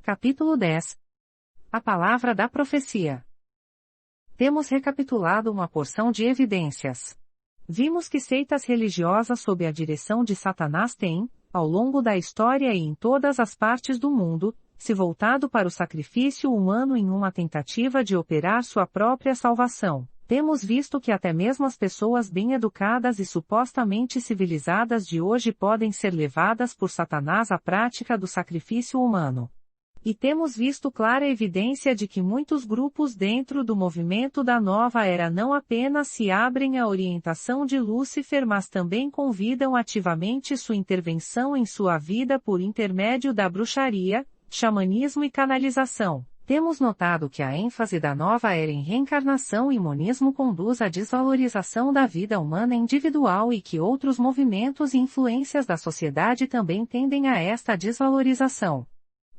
Capítulo 10. A palavra da profecia. Temos recapitulado uma porção de evidências. Vimos que seitas religiosas sob a direção de Satanás têm, ao longo da história e em todas as partes do mundo, se voltado para o sacrifício humano em uma tentativa de operar sua própria salvação. Temos visto que até mesmo as pessoas bem educadas e supostamente civilizadas de hoje podem ser levadas por Satanás à prática do sacrifício humano. E temos visto clara evidência de que muitos grupos dentro do movimento da Nova Era não apenas se abrem à orientação de Lúcifer, mas também convidam ativamente sua intervenção em sua vida por intermédio da bruxaria, xamanismo e canalização. Temos notado que a ênfase da Nova Era em reencarnação e monismo conduz à desvalorização da vida humana individual e que outros movimentos e influências da sociedade também tendem a esta desvalorização.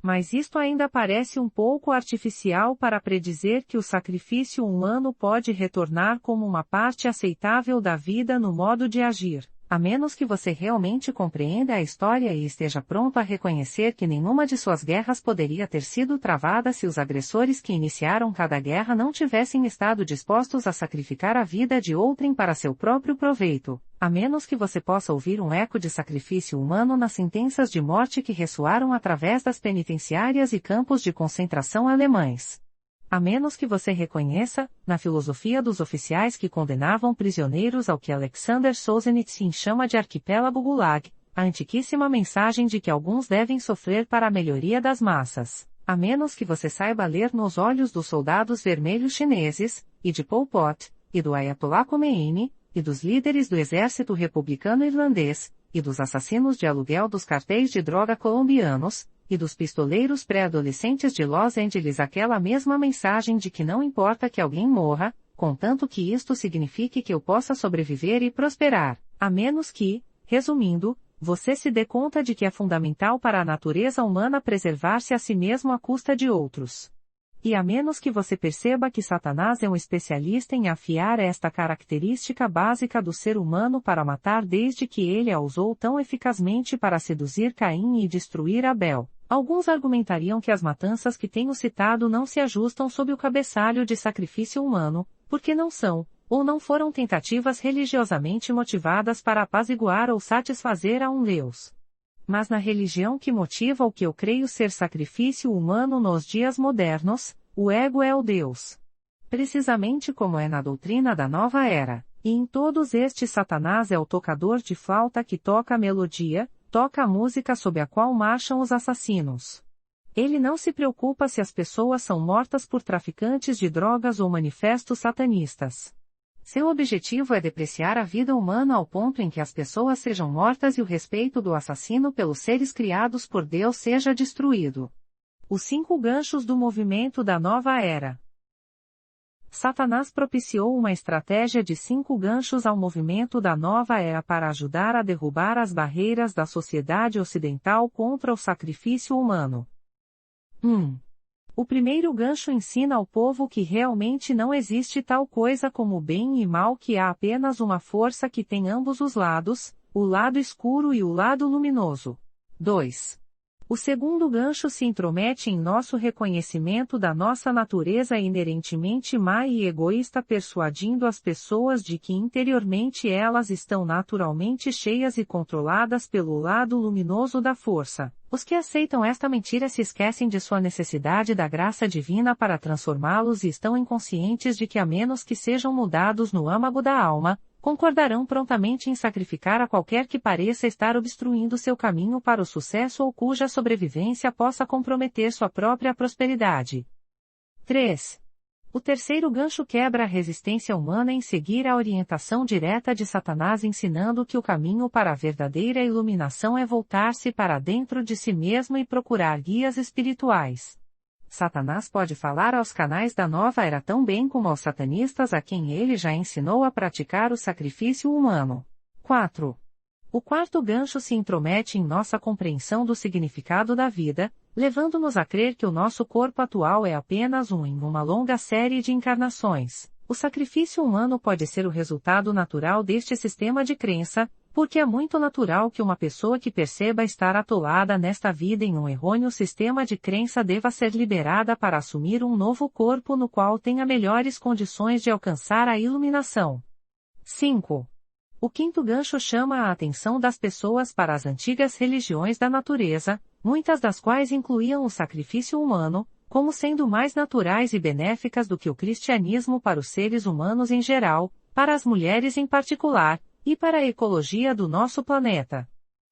Mas isto ainda parece um pouco artificial para predizer que o sacrifício humano pode retornar como uma parte aceitável da vida no modo de agir, a menos que você realmente compreenda a história e esteja pronto a reconhecer que nenhuma de suas guerras poderia ter sido travada se os agressores que iniciaram cada guerra não tivessem estado dispostos a sacrificar a vida de outrem para seu próprio proveito. A menos que você possa ouvir um eco de sacrifício humano nas sentenças de morte que ressoaram através das penitenciárias e campos de concentração alemães. A menos que você reconheça, na filosofia dos oficiais que condenavam prisioneiros ao que Alexander Solzhenitsyn chama de arquipélago Gulag, a antiquíssima mensagem de que alguns devem sofrer para a melhoria das massas. A menos que você saiba ler nos olhos dos soldados vermelhos chineses, e de Pol Pot, e do Ayatollah Khomeini, e dos líderes do exército republicano irlandês, e dos assassinos de aluguel dos cartéis de droga colombianos, e dos pistoleiros pré-adolescentes de Los Angeles aquela mesma mensagem de que não importa que alguém morra, contanto que isto signifique que eu possa sobreviver e prosperar, a menos que, resumindo, você se dê conta de que é fundamental para a natureza humana preservar-se a si mesmo à custa de outros. E a menos que você perceba que Satanás é um especialista em afiar esta característica básica do ser humano para matar desde que ele a usou tão eficazmente para seduzir Caim e destruir Abel, alguns argumentariam que as matanças que tenho citado não se ajustam sob o cabeçalho de sacrifício humano, porque não são, ou não foram tentativas religiosamente motivadas para apaziguar ou satisfazer a um Deus. Mas na religião que motiva o que eu creio ser sacrifício humano nos dias modernos, o ego é o Deus. Precisamente como é na doutrina da Nova Era, e em todos estes Satanás é o tocador de flauta que toca a melodia, toca a música sob a qual marcham os assassinos. Ele não se preocupa se as pessoas são mortas por traficantes de drogas ou manifestos satanistas. Seu objetivo é depreciar a vida humana ao ponto em que as pessoas sejam mortas e o respeito do assassino pelos seres criados por Deus seja destruído. Os 5 ganchos do movimento da Nova Era. Satanás propiciou uma estratégia de 5 ganchos ao movimento da Nova Era para ajudar a derrubar as barreiras da sociedade ocidental contra o sacrifício humano. 1. O primeiro gancho ensina ao povo que realmente não existe tal coisa como bem e mal, que há apenas uma força que tem ambos os lados, o lado escuro e o lado luminoso. 2. O segundo gancho se intromete em nosso reconhecimento da nossa natureza inerentemente má e egoísta, persuadindo as pessoas de que interiormente elas estão naturalmente cheias e controladas pelo lado luminoso da força. Os que aceitam esta mentira se esquecem de sua necessidade da graça divina para transformá-los e estão inconscientes de que, a menos que sejam mudados no âmago da alma, concordarão prontamente em sacrificar a qualquer que pareça estar obstruindo seu caminho para o sucesso ou cuja sobrevivência possa comprometer sua própria prosperidade. 3. O terceiro gancho quebra a resistência humana em seguir a orientação direta de Satanás, ensinando que o caminho para a verdadeira iluminação é voltar-se para dentro de si mesmo e procurar guias espirituais. Satanás pode falar aos canais da Nova Era tão bem como aos satanistas a quem ele já ensinou a praticar o sacrifício humano. 4. O quarto gancho se intromete em nossa compreensão do significado da vida, levando-nos a crer que o nosso corpo atual é apenas um em uma longa série de encarnações. O sacrifício humano pode ser o resultado natural deste sistema de crença, Porque é muito natural que uma pessoa que perceba estar atolada nesta vida em um errôneo sistema de crença deva ser liberada para assumir um novo corpo no qual tenha melhores condições de alcançar a iluminação. 5. O quinto gancho chama a atenção das pessoas para as antigas religiões da natureza, muitas das quais incluíam o sacrifício humano, como sendo mais naturais e benéficas do que o cristianismo para os seres humanos em geral, para as mulheres em particular, e para a ecologia do nosso planeta.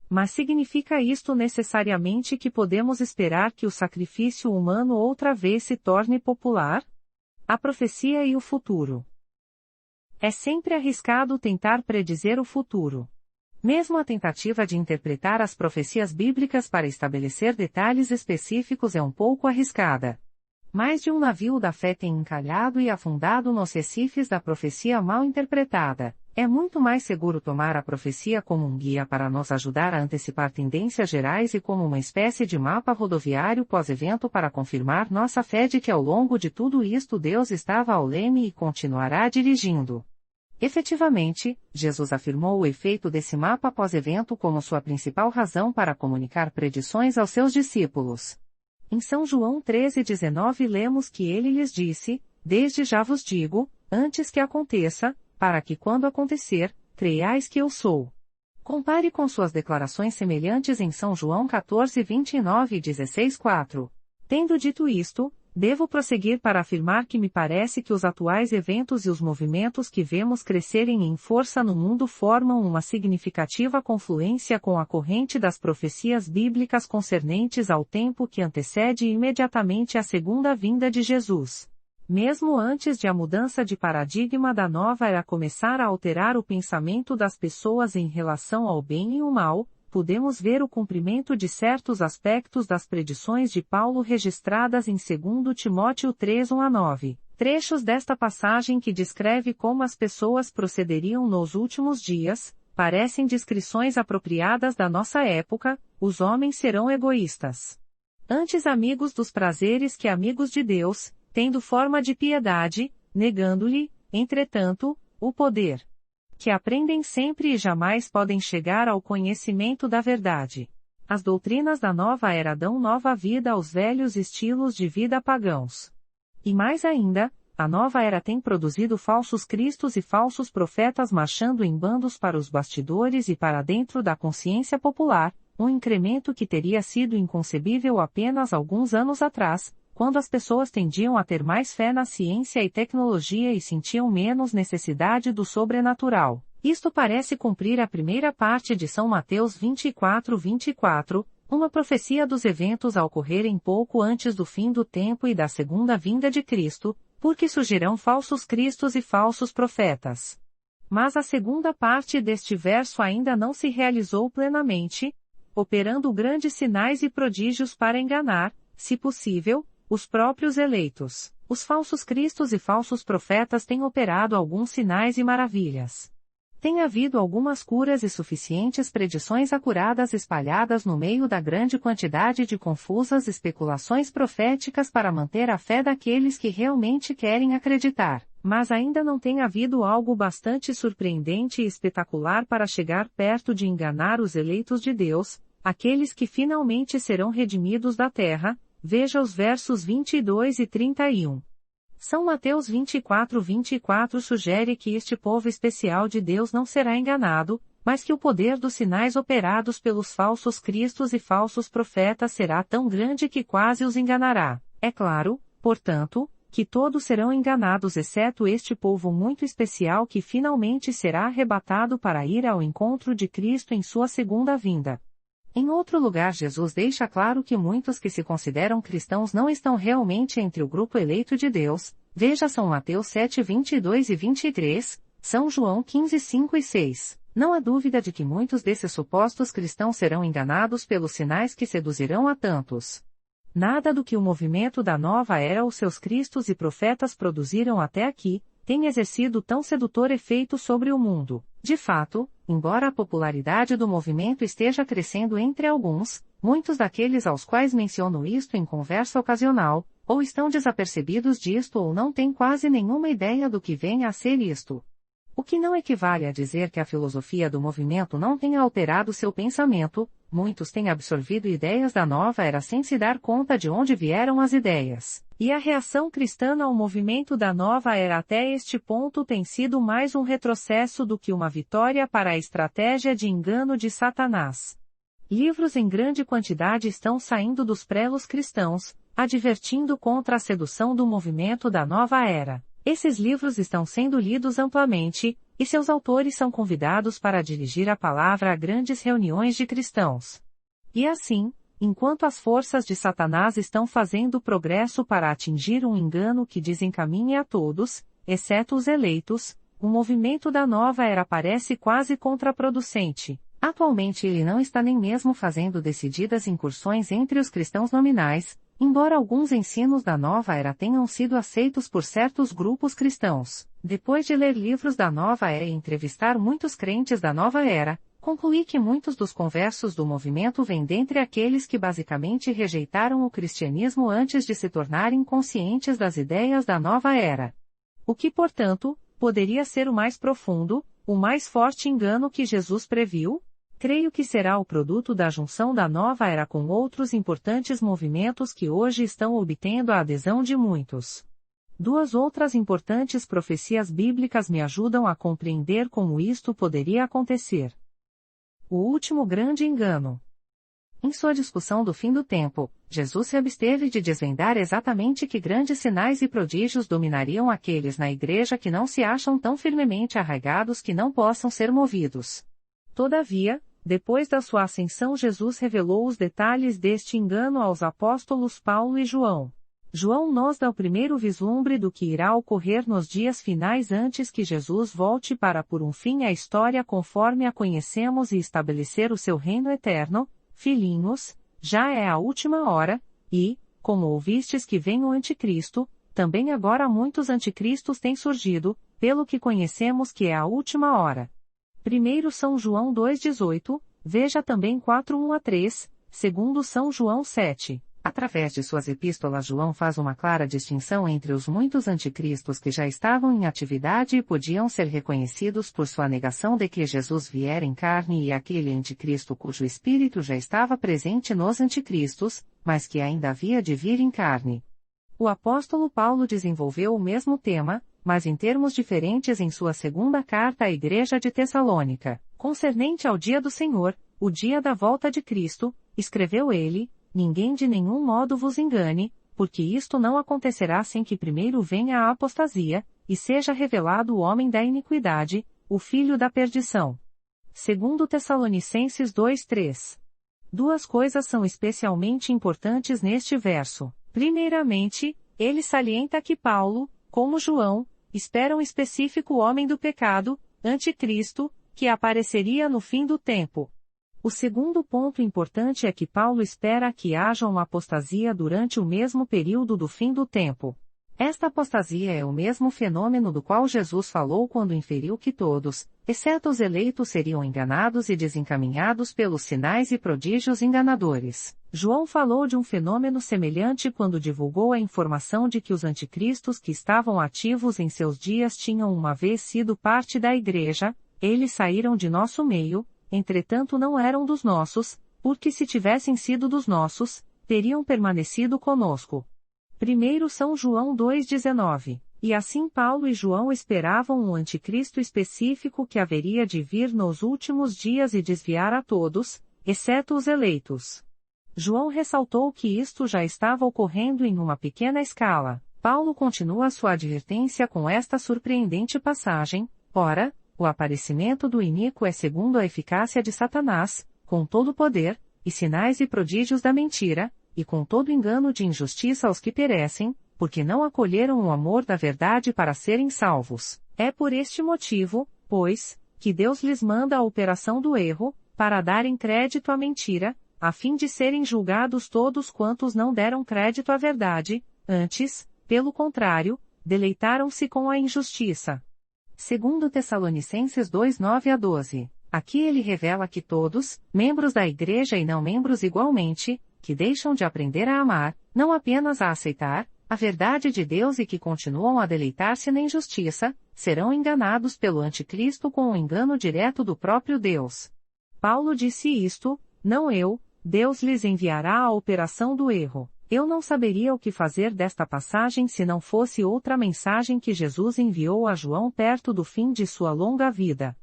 Mas significa isto necessariamente que podemos esperar que o sacrifício humano outra vez se torne popular? A profecia e o futuro. É sempre arriscado tentar predizer o futuro. Mesmo a tentativa de interpretar as profecias bíblicas para estabelecer detalhes específicos é um pouco arriscada. Mais de um navio da fé tem encalhado e afundado nos recifes da profecia mal interpretada. É muito mais seguro tomar a profecia como um guia para nos ajudar a antecipar tendências gerais e como uma espécie de mapa rodoviário pós-evento para confirmar nossa fé de que ao longo de tudo isto Deus estava ao leme e continuará dirigindo. Efetivamente, Jesus afirmou o efeito desse mapa pós-evento como sua principal razão para comunicar predições aos seus discípulos. Em São João 13,19 lemos que ele lhes disse: "Desde já vos digo, antes que aconteça, para que quando acontecer, creiais que eu sou." Compare com suas declarações semelhantes em São João 14:29 e 16:4. Tendo dito isto, devo prosseguir para afirmar que me parece que os atuais eventos e os movimentos que vemos crescerem em força no mundo formam uma significativa confluência com a corrente das profecias bíblicas concernentes ao tempo que antecede imediatamente a segunda vinda de Jesus. Mesmo antes de a mudança de paradigma da nova era começar a alterar o pensamento das pessoas em relação ao bem e o mal, podemos ver o cumprimento de certos aspectos das predições de Paulo registradas em 2 Timóteo 3:1-9. Trechos desta passagem que descreve como as pessoas procederiam nos últimos dias, parecem descrições apropriadas da nossa época: os homens serão egoístas. Antes amigos dos prazeres que amigos de Deus, tendo forma de piedade, negando-lhe, entretanto, o poder. Que aprendem sempre e jamais podem chegar ao conhecimento da verdade. As doutrinas da nova era dão nova vida aos velhos estilos de vida pagãos. E mais ainda, a nova era tem produzido falsos cristos e falsos profetas marchando em bandos para os bastidores e para dentro da consciência popular, um incremento que teria sido inconcebível apenas alguns anos atrás, quando as pessoas tendiam a ter mais fé na ciência e tecnologia e sentiam menos necessidade do sobrenatural. Isto parece cumprir a primeira parte de São Mateus 24:24, uma profecia dos eventos a ocorrerem pouco antes do fim do tempo e da segunda vinda de Cristo, porque surgirão falsos cristos e falsos profetas. Mas a segunda parte deste verso ainda não se realizou plenamente, operando grandes sinais e prodígios para enganar, se possível, os próprios eleitos. Os falsos cristos e falsos profetas têm operado alguns sinais e maravilhas. Tem havido algumas curas e suficientes predições acuradas espalhadas no meio da grande quantidade de confusas especulações proféticas para manter a fé daqueles que realmente querem acreditar, mas ainda não tem havido algo bastante surpreendente e espetacular para chegar perto de enganar os eleitos de Deus, aqueles que finalmente serão redimidos da terra. Veja os versos 22 e 31. São Mateus 24:24 sugere que este povo especial de Deus não será enganado, mas que o poder dos sinais operados pelos falsos cristos e falsos profetas será tão grande que quase os enganará. É claro, portanto, que todos serão enganados exceto este povo muito especial que finalmente será arrebatado para ir ao encontro de Cristo em sua segunda vinda. Em outro lugar, Jesus deixa claro que muitos que se consideram cristãos não estão realmente entre o grupo eleito de Deus. Veja São Mateus 7:22 e 23, São João 15:5 e 6. Não há dúvida de que muitos desses supostos cristãos serão enganados pelos sinais que seduzirão a tantos. Nada do que o movimento da nova era ou seus cristos e profetas produziram até aqui tem exercido tão sedutor efeito sobre o mundo. De fato, embora a popularidade do movimento esteja crescendo entre alguns, muitos daqueles aos quais menciono isto em conversa ocasional, ou estão desapercebidos disto ou não têm quase nenhuma ideia do que venha a ser isto. O que não equivale a dizer que a filosofia do movimento não tenha alterado seu pensamento, muitos têm absorvido ideias da nova era sem se dar conta de onde vieram as ideias. E a reação cristã ao movimento da nova era até este ponto tem sido mais um retrocesso do que uma vitória para a estratégia de engano de Satanás. Livros em grande quantidade estão saindo dos prelos cristãos, advertindo contra a sedução do movimento da nova era. Esses livros estão sendo lidos amplamente, e seus autores são convidados para dirigir a palavra a grandes reuniões de cristãos. E assim, enquanto as forças de Satanás estão fazendo progresso para atingir um engano que desencaminhe a todos, exceto os eleitos, o movimento da nova era parece quase contraproducente. Atualmente ele não está nem mesmo fazendo decididas incursões entre os cristãos nominais, embora alguns ensinos da nova era tenham sido aceitos por certos grupos cristãos. Depois de ler livros da nova era e entrevistar muitos crentes da nova era, concluí que muitos dos conversos do movimento vêm dentre aqueles que basicamente rejeitaram o cristianismo antes de se tornarem conscientes das ideias da nova era. O que, portanto, poderia ser o mais profundo, o mais forte engano que Jesus previu? Creio que será o produto da junção da nova era com outros importantes movimentos que hoje estão obtendo a adesão de muitos. Duas outras importantes profecias bíblicas me ajudam a compreender como isto poderia acontecer. O último grande engano. Em sua discussão do fim do tempo, Jesus se absteve de desvendar exatamente que grandes sinais e prodígios dominariam aqueles na igreja que não se acham tão firmemente arraigados que não possam ser movidos. Todavia, depois da sua ascensão, Jesus revelou os detalhes deste engano aos apóstolos Paulo e João. João nos dá o primeiro vislumbre do que irá ocorrer nos dias finais antes que Jesus volte para pôr um fim à história conforme a conhecemos e estabelecer o seu reino eterno. Filhinhos, já é a última hora, e, como ouvistes que vem o anticristo, também agora muitos anticristos têm surgido, pelo que conhecemos que é a última hora. 1 São João 2,18, veja também 4:1-3, 2 São João 7. Através de suas epístolas, João faz uma clara distinção entre os muitos anticristos que já estavam em atividade e podiam ser reconhecidos por sua negação de que Jesus viera em carne e aquele anticristo cujo espírito já estava presente nos anticristos, mas que ainda havia de vir em carne. O apóstolo Paulo desenvolveu o mesmo tema, mas em termos diferentes em sua segunda carta à igreja de Tessalônica. Concernente ao dia do Senhor, o dia da volta de Cristo, escreveu ele: ninguém de nenhum modo vos engane, porque isto não acontecerá sem que primeiro venha a apostasia, e seja revelado o homem da iniquidade, o filho da perdição. 2 Tessalonicenses 2:3. Duas coisas são especialmente importantes neste verso. Primeiramente, ele salienta que Paulo, como João, espera um específico homem do pecado, anticristo, que apareceria no fim do tempo. O segundo ponto importante é que Paulo espera que haja uma apostasia durante o mesmo período do fim do tempo. Esta apostasia é o mesmo fenômeno do qual Jesus falou quando inferiu que todos, exceto os eleitos, seriam enganados e desencaminhados pelos sinais e prodígios enganadores. João falou de um fenômeno semelhante quando divulgou a informação de que os anticristos que estavam ativos em seus dias tinham uma vez sido parte da igreja. Eles saíram de nosso meio, entretanto não eram dos nossos, porque se tivessem sido dos nossos, teriam permanecido conosco. 1 São João 2,19. E assim Paulo e João esperavam um anticristo específico que haveria de vir nos últimos dias e desviar a todos, exceto os eleitos. João ressaltou que isto já estava ocorrendo em uma pequena escala. Paulo continua sua advertência com esta surpreendente passagem: ora, o aparecimento do iníquo é segundo a eficácia de Satanás, com todo o poder, e sinais e prodígios da mentira, e com todo engano de injustiça aos que perecem, porque não acolheram o amor da verdade para serem salvos. É por este motivo, pois, que Deus lhes manda a operação do erro, para darem crédito à mentira, a fim de serem julgados todos quantos não deram crédito à verdade, antes, pelo contrário, deleitaram-se com a injustiça. 2 Tessalonicenses 2:9-12. Aqui ele revela que todos, membros da igreja e não membros igualmente, que deixam de aprender a amar, não apenas a aceitar, a verdade de Deus e que continuam a deleitar-se na injustiça, serão enganados pelo anticristo com o engano direto do próprio Deus. Paulo disse isto, não eu, Deus lhes enviará a operação do erro. Eu não saberia o que fazer desta passagem se não fosse outra mensagem que Jesus enviou a João perto do fim de sua longa vida.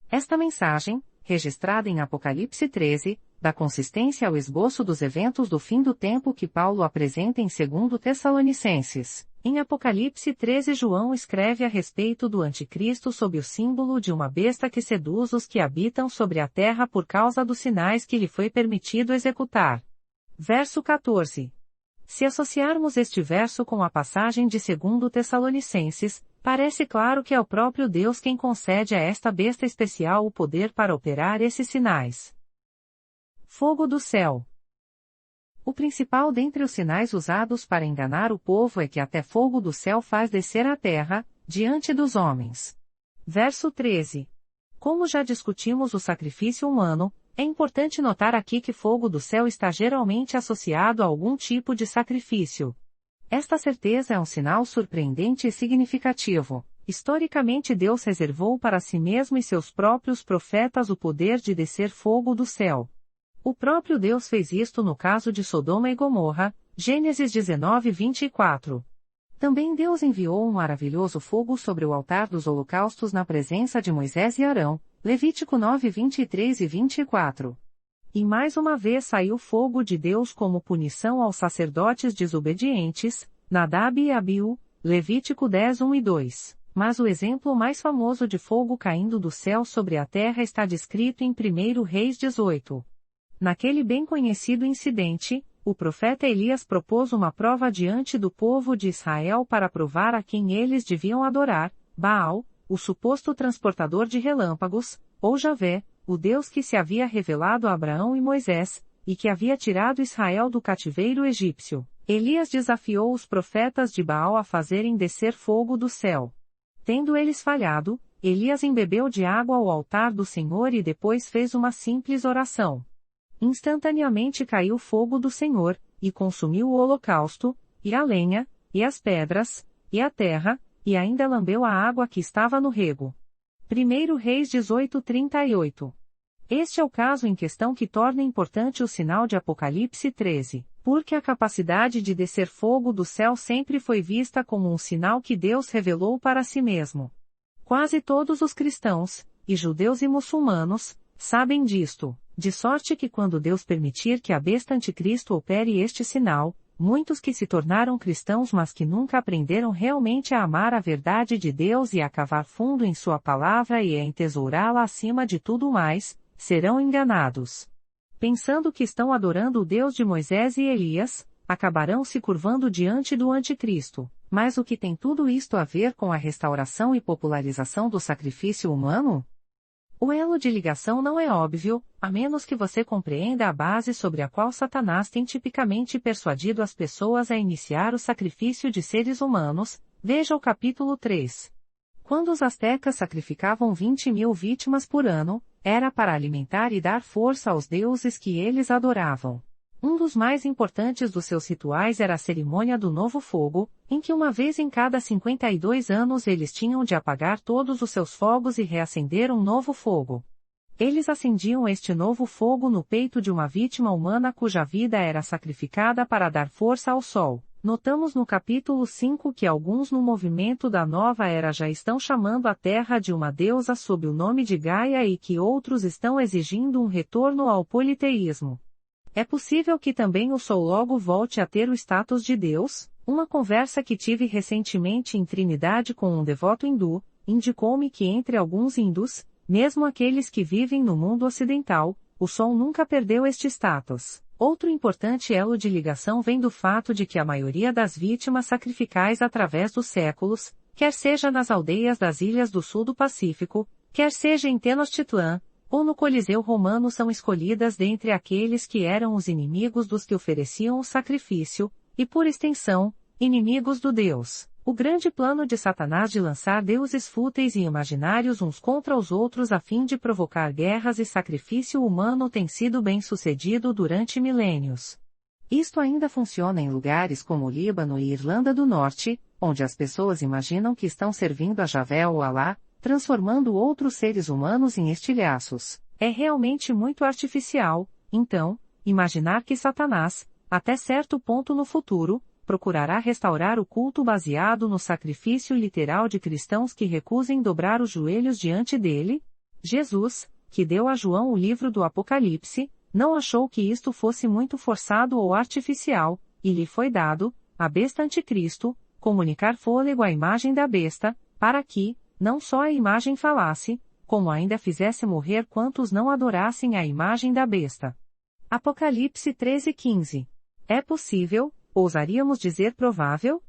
Esta mensagem, registrada em Apocalipse 13, dá consistência ao esboço dos eventos do fim do tempo que Paulo apresenta em 2 Tessalonicenses. Em Apocalipse 13, João escreve a respeito do anticristo sob o símbolo de uma besta que seduz os que habitam sobre a terra por causa dos sinais que lhe foi permitido executar. Verso 14. Se associarmos este verso com a passagem de 2 Tessalonicenses, parece claro que é o próprio Deus quem concede a esta besta especial o poder para operar esses sinais. Fogo do céu. O principal dentre os sinais usados para enganar o povo é que até fogo do céu faz descer à terra, diante dos homens. Verso 13. Como já discutimos o sacrifício humano, é importante notar aqui que fogo do céu está geralmente associado a algum tipo de sacrifício. Esta certeza é um sinal surpreendente e significativo. Historicamente, Deus reservou para si mesmo e seus próprios profetas o poder de descer fogo do céu. O próprio Deus fez isto no caso de Sodoma e Gomorra, Gênesis 19:24. Também Deus enviou um maravilhoso fogo sobre o altar dos holocaustos na presença de Moisés e Arão, Levítico 9:23 e 24. E mais uma vez saiu fogo de Deus como punição aos sacerdotes desobedientes, Nadab e Abiú, Levítico 10:1 e 2. Mas o exemplo mais famoso de fogo caindo do céu sobre a terra está descrito em 1 Reis 18. Naquele bem conhecido incidente, o profeta Elias propôs uma prova diante do povo de Israel para provar a quem eles deviam adorar, Baal, o suposto transportador de relâmpagos, ou Javé, o Deus que se havia revelado a Abraão e Moisés, e que havia tirado Israel do cativeiro egípcio. Elias desafiou os profetas de Baal a fazerem descer fogo do céu. Tendo eles falhado, Elias embebeu de água ao altar do Senhor e depois fez uma simples oração. Instantaneamente caiu fogo do Senhor, e consumiu o holocausto, e a lenha, e as pedras, e a terra, e ainda lambeu a água que estava no rego. 1 Reis 18:38. Este é o caso em questão que torna importante o sinal de Apocalipse 13, porque a capacidade de descer fogo do céu sempre foi vista como um sinal que Deus revelou para si mesmo. Quase todos os cristãos, e judeus e muçulmanos, sabem disto. De sorte que quando Deus permitir que a besta anticristo opere este sinal, muitos que se tornaram cristãos mas que nunca aprenderam realmente a amar a verdade de Deus e a cavar fundo em sua palavra e a entesourá-la acima de tudo mais, serão enganados. Pensando que estão adorando o Deus de Moisés e Elias, acabarão se curvando diante do anticristo. Mas o que tem tudo isto a ver com a restauração e popularização do sacrifício humano? O elo de ligação não é óbvio, a menos que você compreenda a base sobre a qual Satanás tem tipicamente persuadido as pessoas a iniciar o sacrifício de seres humanos, veja o capítulo 3. Quando os astecas sacrificavam 20.000 vítimas por ano, era para alimentar e dar força aos deuses que eles adoravam. Um dos mais importantes dos seus rituais era a cerimônia do Novo Fogo, em que uma vez em cada 52 anos eles tinham de apagar todos os seus fogos e reacender um novo fogo. Eles acendiam este novo fogo no peito de uma vítima humana cuja vida era sacrificada para dar força ao sol. Notamos no capítulo 5 que alguns no movimento da Nova Era já estão chamando a Terra de uma deusa sob o nome de Gaia e que outros estão exigindo um retorno ao politeísmo. É possível que também o Sol logo volte a ter o status de Deus? Uma conversa que tive recentemente em Trinidade com um devoto hindu, indicou-me que entre alguns hindus, mesmo aqueles que vivem no mundo ocidental, o Sol nunca perdeu este status. Outro importante elo de ligação vem do fato de que a maioria das vítimas sacrificais através dos séculos, quer seja nas aldeias das ilhas do sul do Pacífico, quer seja em Tenochtitlan, ou no Coliseu Romano são escolhidas dentre aqueles que eram os inimigos dos que ofereciam o sacrifício, e por extensão, inimigos do Deus. O grande plano de Satanás de lançar deuses fúteis e imaginários uns contra os outros a fim de provocar guerras e sacrifício humano tem sido bem sucedido durante milênios. Isto ainda funciona em lugares como o Líbano e Irlanda do Norte, onde as pessoas imaginam que estão servindo a Javé ou Alá, transformando outros seres humanos em estilhaços. É realmente muito artificial, então, imaginar que Satanás, até certo ponto no futuro, procurará restaurar o culto baseado no sacrifício literal de cristãos que recusem dobrar os joelhos diante dele? Jesus, que deu a João o livro do Apocalipse, não achou que isto fosse muito forçado ou artificial, e lhe foi dado, a besta anticristo, comunicar fôlego à imagem da besta, para que, não só a imagem falasse, como ainda fizesse morrer quantos não adorassem a imagem da besta. Apocalipse 13:15. É possível, ousaríamos dizer provável,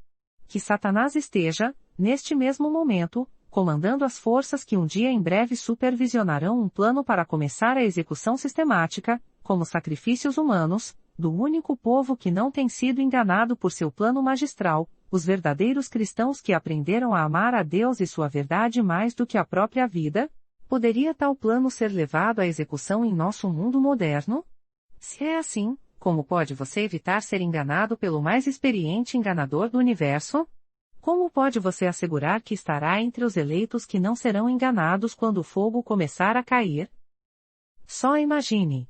que Satanás esteja, neste mesmo momento, comandando as forças que um dia em breve supervisionarão um plano para começar a execução sistemática, como sacrifícios humanos, do único povo que não tem sido enganado por seu plano magistral, os verdadeiros cristãos que aprenderam a amar a Deus e sua verdade mais do que a própria vida? Poderia tal plano ser levado à execução em nosso mundo moderno? Se é assim, como pode você evitar ser enganado pelo mais experiente enganador do universo? Como pode você assegurar que estará entre os eleitos que não serão enganados quando o fogo começar a cair? Só imagine.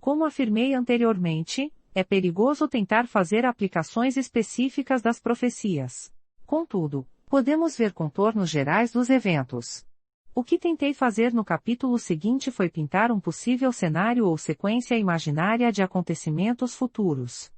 Como afirmei anteriormente, é perigoso tentar fazer aplicações específicas das profecias. Contudo, podemos ver contornos gerais dos eventos. O que tentei fazer no capítulo seguinte foi pintar um possível cenário ou sequência imaginária de acontecimentos futuros.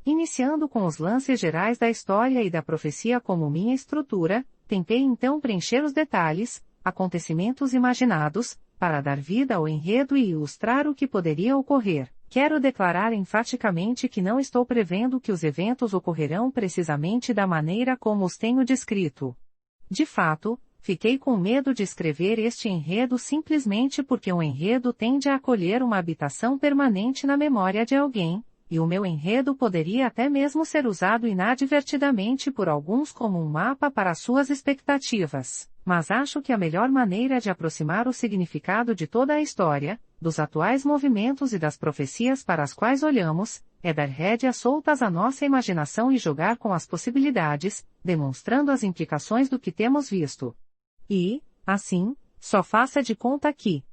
Iniciando com os lances gerais da história e da profecia como minha estrutura, tentei então preencher os detalhes, acontecimentos imaginados, para dar vida ao enredo e ilustrar o que poderia ocorrer. Quero declarar enfaticamente que não estou prevendo que os eventos ocorrerão precisamente da maneira como os tenho descrito. De fato, fiquei com medo de escrever este enredo simplesmente porque um enredo tende a acolher uma habitação permanente na memória de alguém, e o meu enredo poderia até mesmo ser usado inadvertidamente por alguns como um mapa para suas expectativas. Mas acho que a melhor maneira de aproximar o significado de toda a história, dos atuais movimentos e das profecias para as quais olhamos, é dar rédeas soltas à nossa imaginação e jogar com as possibilidades, demonstrando as implicações do que temos visto. E, assim, só faça de conta que